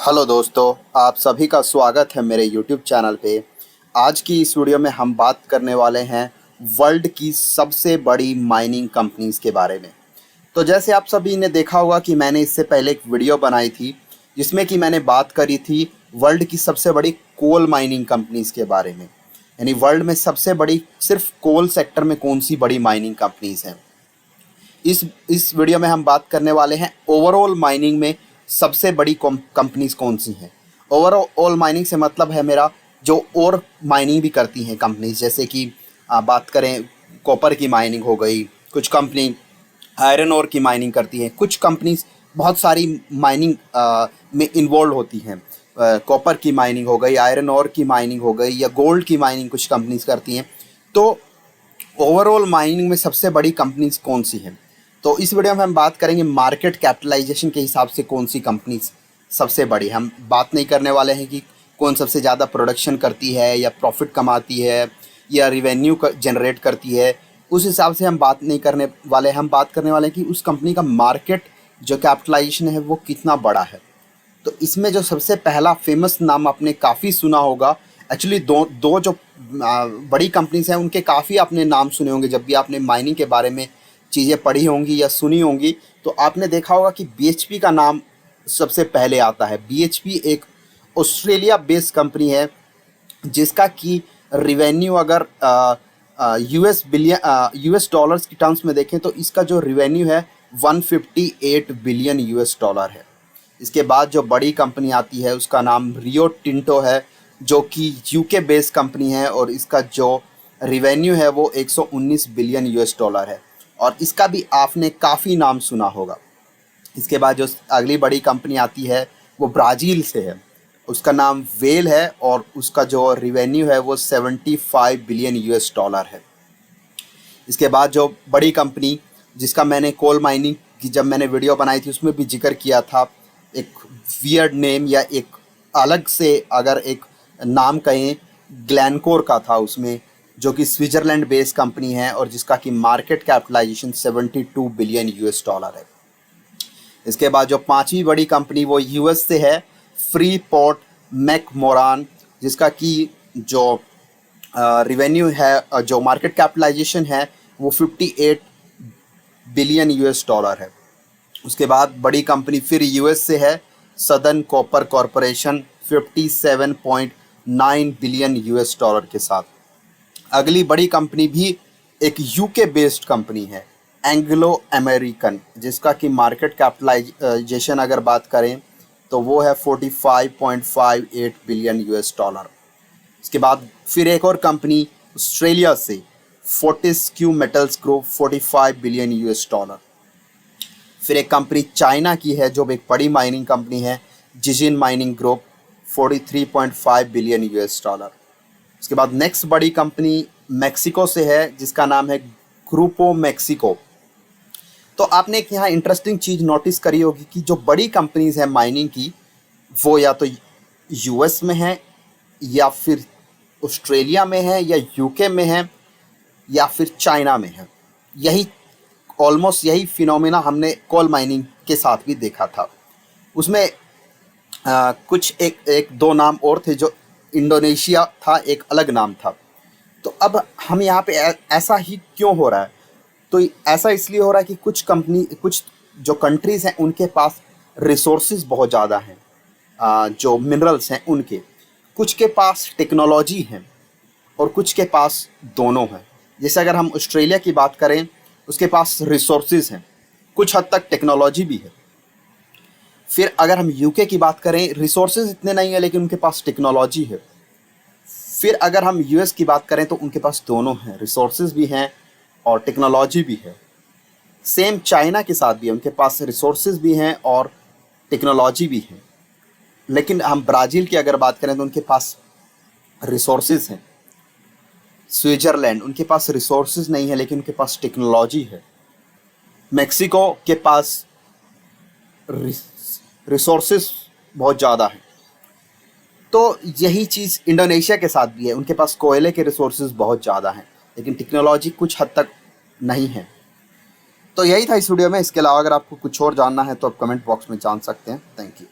Hello दोस्तों, आप सभी का स्वागत है मेरे YouTube चैनल पे। आज की इस वीडियो में हम बात करने वाले हैं वर्ल्ड की सबसे बड़ी माइनिंग कंपनीज़ के बारे में। तो जैसे आप सभी ने देखा होगा कि मैंने इससे पहले एक वीडियो बनाई थी जिसमें कि मैंने बात करी थी वर्ल्ड की सबसे बड़ी कोल माइनिंग कंपनीज़ के बारे में, यानी वर्ल्ड में सबसे बड़ी सिर्फ कोल सेक्टर में कौन सी बड़ी माइनिंग कंपनीज़ हैं। इस वीडियो में हम बात करने वाले हैं ओवरऑल माइनिंग में सबसे बड़ी कंपनीज कौन सी हैं। ओवरऑल माइनिंग से मतलब है मेरा जो और माइनिंग भी करती हैं कंपनीज, जैसे कि बात करें कॉपर की माइनिंग हो गई, कुछ कंपनी आयरन ओर की माइनिंग करती हैं, कुछ कंपनीज बहुत सारी माइनिंग में इन्वॉल्व होती हैं। कॉपर की माइनिंग हो गई, आयरन ओर की माइनिंग हो गई, या गोल्ड की माइनिंग कुछ कंपनीज करती हैं। तो ओवरऑल माइनिंग में सबसे बड़ी कंपनीज कौन सी हैं, तो इस वीडियो में हम बात करेंगे मार्केट कैपिटलाइजेशन के हिसाब से कौन सी कंपनीज सबसे बड़ी। हम बात नहीं करने वाले हैं कि कौन सबसे ज़्यादा प्रोडक्शन करती है या प्रॉफिट कमाती है या रिवेन्यू जनरेट करती है, उस हिसाब से हम बात नहीं करने वाले। हम बात करने वाले हैं कि उस कंपनी का मार्केट जो कैपिटलाइजेशन है वो कितना बड़ा है। तो इसमें जो सबसे पहला फेमस नाम आपने काफ़ी सुना होगा, एक्चुअली दो जो बड़ी कंपनीज हैं उनके काफ़ी आपने नाम सुने होंगे। जब भी आपने माइनिंग के बारे में चीज़ें पढ़ी होंगी या सुनी होंगी तो आपने देखा होगा कि बीएचपी का नाम सबसे पहले आता है। बीएचपी एक ऑस्ट्रेलिया बेस्ड कंपनी है जिसका कि रिवेन्यू अगर यूएस डॉलर्स की टर्म्स में देखें तो इसका जो रिवेन्यू है 158 बिलियन यूएस डॉलर है। इसके बाद जो बड़ी कंपनी आती है उसका नाम रियो टिंटो है, जो कि यूके बेस्ड कंपनी है और इसका जो रिवेन्यू है वो 119 बिलियन यूएस डॉलर है, और इसका भी आपने काफ़ी नाम सुना होगा। इसके बाद जो अगली बड़ी कंपनी आती है वो ब्राज़ील से है, उसका नाम वेल है और उसका जो रिवेन्यू है वो 75 बिलियन यूएस डॉलर है। इसके बाद जो बड़ी कंपनी जिसका मैंने कोल माइनिंग की जब मैंने वीडियो बनाई थी उसमें भी जिक्र किया था, एक वियर्ड नेम या एक अलग से अगर एक नाम कहें, ग्लैनकोर का था उसमें, जो कि स्विट्ज़रलैंड बेस्ड कंपनी है और जिसका कि market capitalisation 72 billion US dollar है। इसके बाद जो पांचवी बड़ी कंपनी वो यूएस से है, फ्री पोर्ट मैकमोरान, जिसका कि जो रिवेन्यू है, जो मार्केट कैपिटलाइजेशन है वो 58 बिलियन यूएस डॉलर है। उसके बाद बड़ी कंपनी फिर यूएस से है, southern copper corporation, 57.9 billion US dollar के साथ। अगली बड़ी कंपनी भी एक यूके बेस्ड कंपनी है, एंग्लो अमेरिकन, जिसका कि मार्केट कैपिटलाइजेशन अगर बात करें तो वो है 45.58 बिलियन यूएस डॉलर। इसके बाद फिर एक और कंपनी ऑस्ट्रेलिया से, Fortescue metals group, 45 billion US dollar. फिर एक कंपनी चाइना की है जो एक बड़ी माइनिंग कंपनी है, Zijin mining group, 43.5 billion US dollar. उसके बाद नेक्स्ट बड़ी कंपनी मैक्सिको से है जिसका नाम है ग्रुपो मैक्सिको। तो आपने एक यहाँ इंटरेस्टिंग चीज़ नोटिस करी होगी कि जो बड़ी कंपनीज हैं माइनिंग की वो या तो यूएस में है या फिर ऑस्ट्रेलिया में है या यूके में है या फिर चाइना में है। यही ऑलमोस्ट यही फिनोमेना हमने कोल माइनिंग के साथ भी देखा था। उसमें कुछ एक दो नाम और थे, जो इंडोनेशिया था, एक अलग नाम था। तो अब हम यहाँ पे ऐसा ही क्यों हो रहा है, तो ऐसा इसलिए हो रहा है कि कुछ जो कंट्रीज़ हैं उनके पास रिसोर्सेज बहुत ज़्यादा हैं, जो मिनरल्स हैं उनके, कुछ के पास टेक्नोलॉजी है और कुछ के पास दोनों हैं। जैसे अगर हम ऑस्ट्रेलिया की बात करें उसके पास रिसोर्सेज हैं, कुछ हद तक टेक्नोलॉजी भी है। फिर अगर हम यूके की बात करें, रिसोर्सेज इतने नहीं है लेकिन उनके पास टेक्नोलॉजी है। फिर अगर हम यूएस की बात करें तो उनके पास दोनों हैं, रिसोर्सेज भी हैं और टेक्नोलॉजी भी है। सेम चाइना के साथ भी है, उनके पास रिसोर्सेज भी हैं और टेक्नोलॉजी भी है। लेकिन हम ब्राज़ील की अगर बात करें तो उनके पास रिसोर्सेज हैं। स्विट्ज़रलैंड, उनके पास रिसोर्सेज नहीं है लेकिन उनके पास टेक्नोलॉजी है। मैक्सिको के पास रिसोर्सेज बहुत ज़्यादा है। तो यही चीज़ इंडोनेशिया के साथ भी है, उनके पास कोयले के रिसोर्सेज बहुत ज़्यादा हैं लेकिन टेक्नोलॉजी कुछ हद तक नहीं है। तो यही था इस वीडियो में। इसके अलावा अगर आपको कुछ और जानना है तो आप कमेंट बॉक्स में जान सकते हैं। Thank you.